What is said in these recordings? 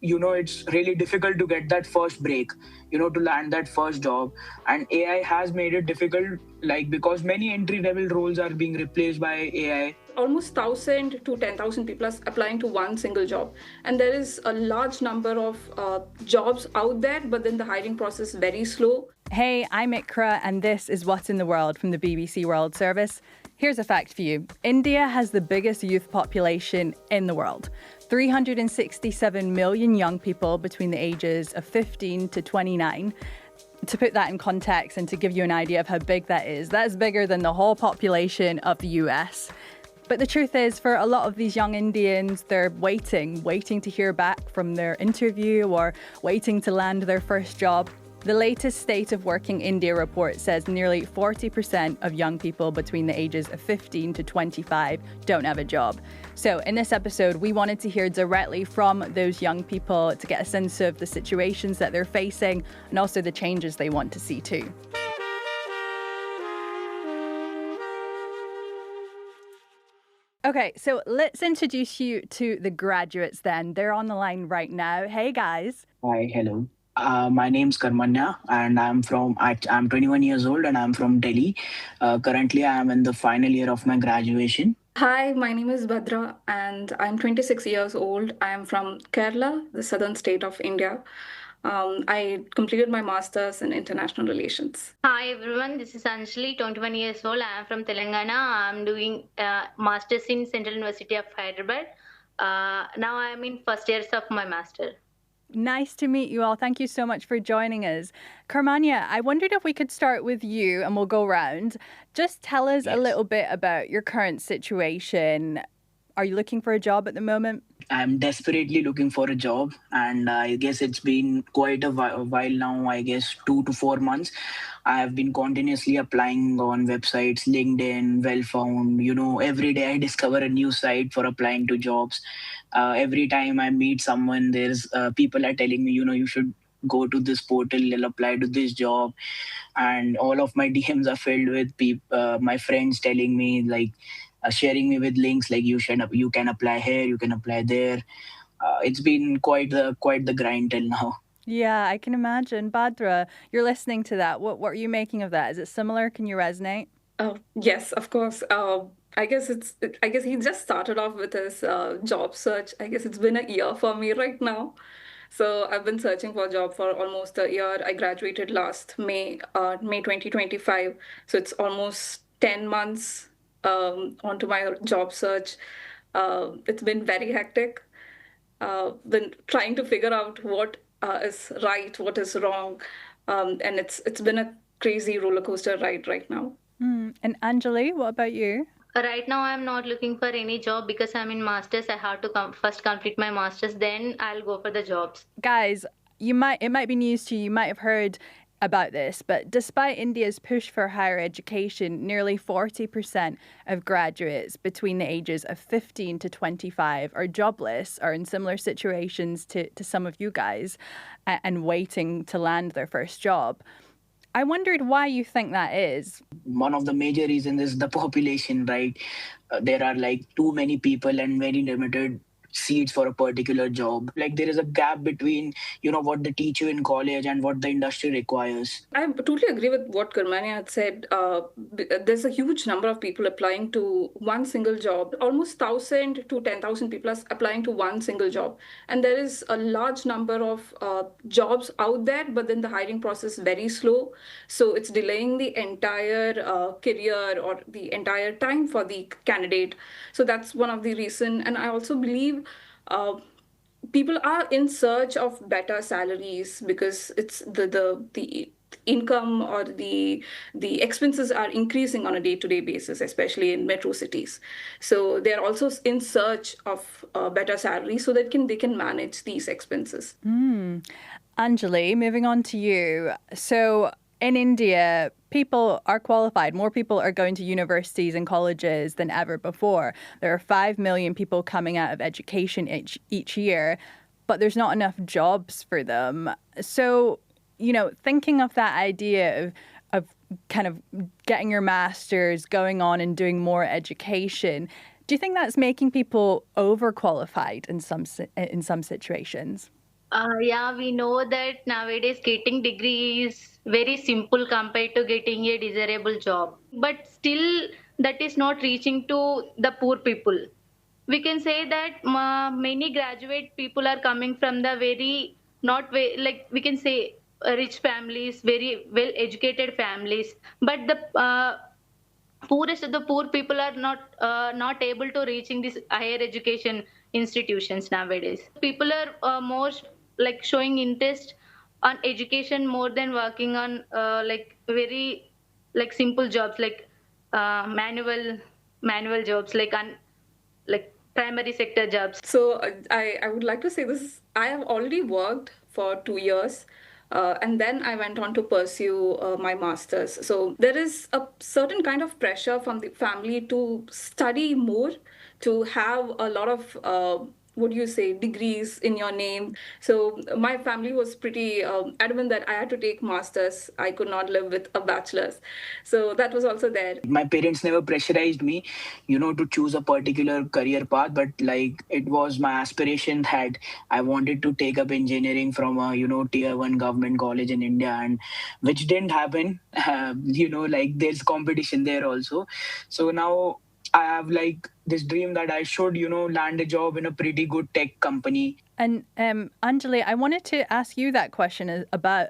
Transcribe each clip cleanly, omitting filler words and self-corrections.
it's really difficult to get that first break, to land that first job. And AI has made it difficult, like, because many entry level roles are being replaced by AI. Almost 1,000 to 10,000 people are applying to one single job, and there is a large number of jobs out there, but then the hiring process is very slow. Hey, I'm Ikra, and this is What's in the World from the BBC World Service. Here's a fact for you. India has the biggest youth population in the world. 367 million young people between the ages of 15 to 29. To put that in context and to give you an idea of how big that is, that's bigger than the whole population of the US. But the truth is, for a lot of these young Indians, they're waiting to hear back from their interview or waiting to land their first job. The latest State of Working India report says nearly 40% of young people between the ages of 15 to 25 don't have a job. So in this episode, we wanted to hear directly from those young people to get a sense of the situations that they're facing and also the changes they want to see too. Okay, so let's introduce you to the graduates then. They're on the line right now. Hey, guys. Hi, hello. My name's Karmanya, and I'm 21 years old, and I'm from Delhi. Currently, I am in the final year of my graduation. Hi, my name is Bhadra, and I'm 26 years old. I am from Kerala, the southern state of India. I completed my master's in international relations. Hi everyone, this is Anjali, 21 years old. I am from Telangana. I'm doing master's in Central University of Hyderabad. Now I am in first years of my master. Nice to meet you all. Thank you so much for joining us. Karmanya, I wondered if we could start with you and we'll go round. Just tell us a little bit about your current situation. Are you looking for a job at the moment? I'm desperately looking for a job, and I guess it's been quite a while now, I guess 2 to 4 months. I have been continuously applying on websites, LinkedIn, Wellfound. Every day I discover a new site for applying to jobs. Every time I meet someone, there's people are telling me, you should go to this portal, you'll apply to this job. And all of my DMs are filled with my friends telling me, like, sharing me with links like you can apply here, you can apply there. It's been quite the grind till now. Yeah, I can imagine. Bhadra, you're listening to that. What are you making of that? Is it similar? Can you resonate? Yes, of course. I guess he just started off with his job search. I guess it's been a year for me right now. So I've been searching for a job for almost a year. I graduated last May 2025. So it's almost 10 months onto my job search. It's been very hectic. Been trying to figure out what is right, what is wrong, and it's been a crazy roller coaster ride right now. And Anjali, what about you? Right now I'm not looking for any job because I'm in masters. I have to first complete my masters, then I'll go for the jobs. Guys, it might be news to you. You might have heard about this, but despite India's push for higher education, nearly 40% of graduates between the ages of 15 to 25 are jobless or in similar situations to some of you guys and waiting to land their first job. I wondered why you think that is. One of the major reasons is the population, right? There are like too many people and very limited seats for a particular job. Like, there is a gap between what they teach you in college and what the industry requires. I totally agree with what Karmania had said. There's a huge number of people applying to one single job. Almost 1,000 to 10,000 people are applying to one single job. And there is a large number of jobs out there, but then the hiring process is very slow. So it's delaying the entire career or the entire time for the candidate. So that's one of the reasons. And I also believe people are in search of better salaries because it's the income or the expenses are increasing on a day-to-day basis, especially in metro cities. So they're also in search of better salaries so that they can manage these expenses. Anjali, moving on to you. So in India, people are qualified. More people are going to universities and colleges than ever before. There are 5 million people coming out of education each year, but there's not enough jobs for them. So, thinking of that idea of kind of getting your master's, going on and doing more education, do you think that's making people overqualified in some situations? Yeah, we know that nowadays getting degree is very simple compared to getting a desirable job. But still, that is not reaching to the poor people. We can say that many graduate people are coming from the very not very, like we can say rich families, very well educated families. But the poorest of the poor people are not able to reaching these higher education institutions nowadays. People are most like showing interest on education more than working on like very like simple jobs like manual jobs like primary sector jobs. So I would like to say this. I have already worked for 2 years. And then I went on to pursue my master's. So there is a certain kind of pressure from the family to study more, to have a lot of what do you say, degrees in your name. So my family was pretty adamant that I had to take masters. I could not live with a bachelor's. So that was also there. My parents never pressurized me, to choose a particular career path, but like it was my aspiration that I wanted to take up engineering from a, tier one government college in India, and which didn't happen. Like there's competition there also. So now I have like this dream that I should, land a job in a pretty good tech company. And Anjali, I wanted to ask you that question about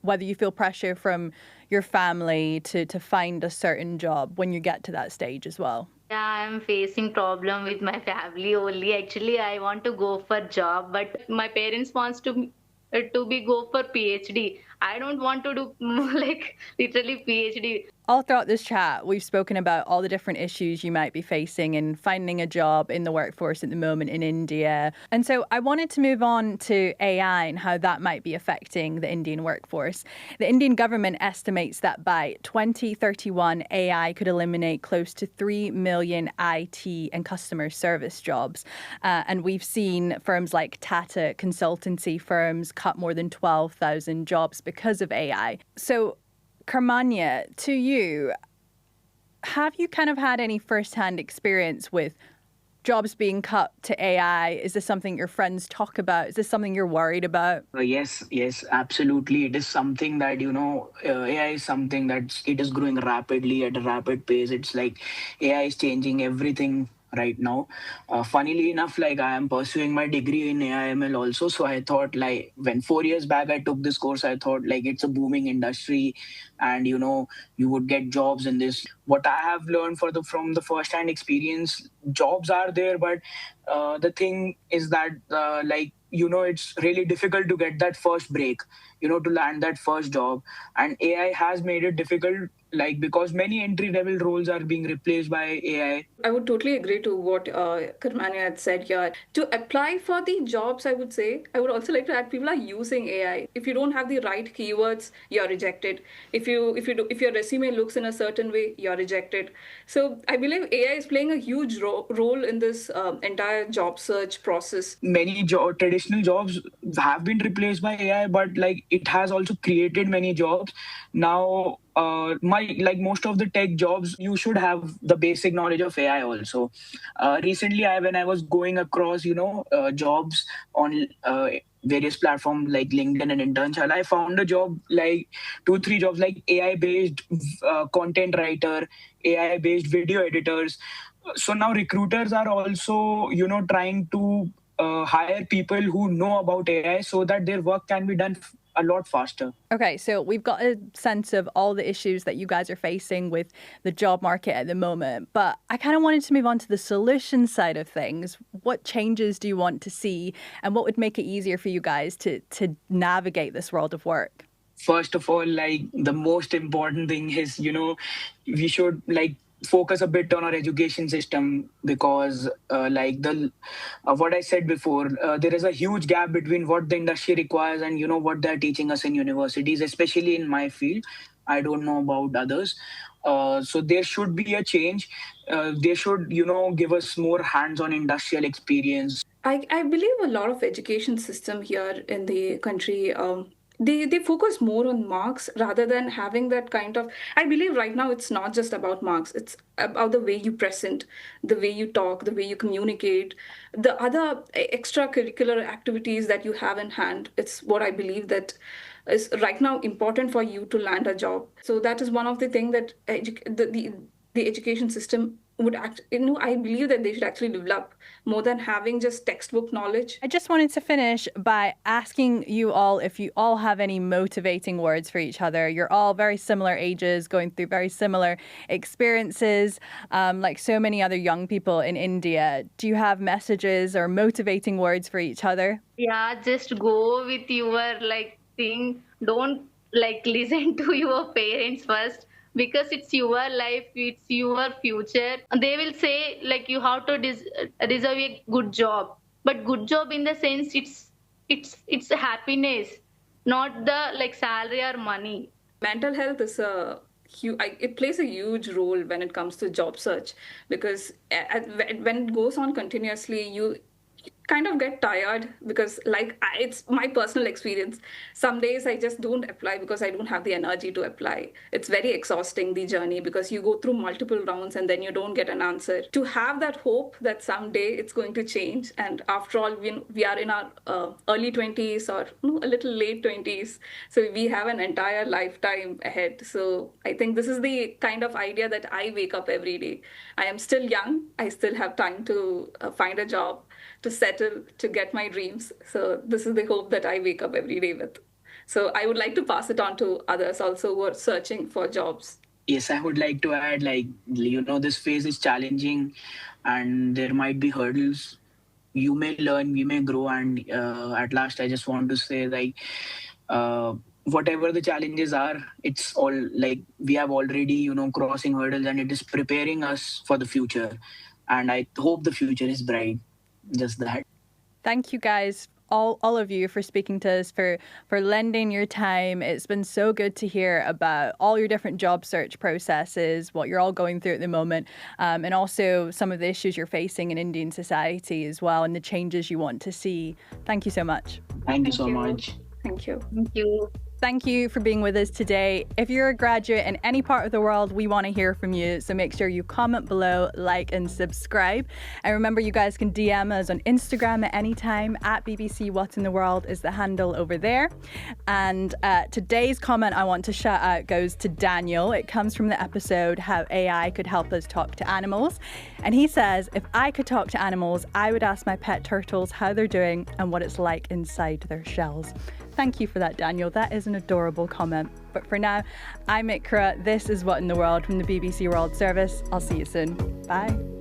whether you feel pressure from your family to find a certain job when you get to that stage as well. Yeah, I'm facing problem with my family only. Actually, I want to go for job, but my parents wants to be go for PhD. I don't want to do like literally PhD. All throughout this chat, we've spoken about all the different issues you might be facing in finding a job in the workforce at the moment in India. And so I wanted to move on to AI and how that might be affecting the Indian workforce. The Indian government estimates that by 2031, AI could eliminate close to 3 million IT and customer service jobs. And we've seen firms like Tata consultancy firms cut more than 12,000 jobs because of AI. So Karmanya, to you, have you kind of had any firsthand experience with jobs being cut to AI? Is this something your friends talk about? Is this something you're worried about? Yes, absolutely. It is something that, AI is something that it is growing rapidly at a rapid pace. It's like AI is changing everything right now. Funnily enough, like I am pursuing my degree in AIML also. So I thought like when 4 years back I took this course, I thought like it's a booming industry and, you would get jobs in this. What I have learned from the first hand experience, jobs are there, but the thing is that it's really difficult to get that first break, to land that first job. And AI has made it difficult, like because many entry level roles are being replaced by AI. I would totally agree to what Karmania had said here. To apply for the jobs, I would say, I would also like to add, people are using AI. If you don't have the right keywords, you're rejected. If your resume looks in a certain way, you're rejected. So I believe AI is playing a huge role in this entire job search process. Many traditional jobs have been replaced by AI, but like it has also created many jobs. Now, most of the tech jobs, you should have the basic knowledge of AI also. Recently, when I was going across, jobs on various platforms like LinkedIn and Internship, I found a job like 2-3 jobs like AI based content writer, AI based video editors. So now recruiters are also, trying to hire people who know about AI so that their work can be done a lot faster. Okay, so we've got a sense of all the issues that you guys are facing with the job market at the moment, but I kind of wanted to move on to the solution side of things. What changes do you want to see, and what would make it easier for you guys to navigate this world of work? First of all, like the most important thing is, we should like focus a bit on our education system, because what I said before, there is a huge gap between what the industry requires and what they're teaching us in universities, especially in my field. I don't know about others. So there should be a change. They should give us more hands-on industrial experience. I believe a lot of education system here in the country they focus more on marks rather than having that kind of. I believe right now it's not just about marks, it's about the way you present, the way you talk, the way you communicate, the other extracurricular activities that you have in hand. It's what I believe that is right now important for you to land a job. So that is one of the things that the education system would I believe that they should actually develop more than having just textbook knowledge. I just wanted to finish by asking you all if you all have any motivating words for each other. You're all very similar ages, going through very similar experiences, like so many other young people in India. Do you have messages or motivating words for each other? Yeah, just go with your thing. Don't listen to your parents first, because it's your life, it's your future. They will say you have to deserve a good job, but good job in the sense it's happiness, not the salary or money. Mental health is it plays a huge role when it comes to job search, because when it goes on continuously, you kind of get tired, because it's my personal experience. Some days I just don't apply because I don't have the energy to apply. It's very exhausting, the journey, because you go through multiple rounds and then you don't get an answer. To have that hope that someday it's going to change, and after all, we are in our early 20s or a little late 20s, so we have an entire lifetime ahead. So I think this is the kind of idea that I wake up every day. I am still young, I still have time to find a job, to settle, to get my dreams. So this is the hope that I wake up every day with. So I would like to pass it on to others also who are searching for jobs. Yes, I would like to add, this phase is challenging and there might be hurdles. You may learn, we may grow, and at last I just want to say, whatever the challenges are, it's all we have already, crossing hurdles, and it is preparing us for the future. And I hope the future is bright. Just that. Thank you guys, all of you, for speaking to us, for lending your time. It's been so good to hear about all your different job search processes, what you're all going through at the moment, and also some of the issues you're facing in Indian society as well, and the changes you want to see. Thank you so much. Thank you so much. Thank you. Thank you. Thank you for being with us today. If you're a graduate in any part of the world, we want to hear from you. So make sure you comment below, like, and subscribe. And remember, you guys can DM us on Instagram at any time. At BBC What in the World is the handle over there. And today's comment I want to shout out goes to Daniel. It comes from the episode How AI Could Help Us Talk to Animals. And he says, if I could talk to animals, I would ask my pet turtles how they're doing and what it's like inside their shells. Thank you for that, Daniel. That is an adorable comment. But for now, I'm Ikra. This is What in the World from the BBC World Service. I'll see you soon. Bye.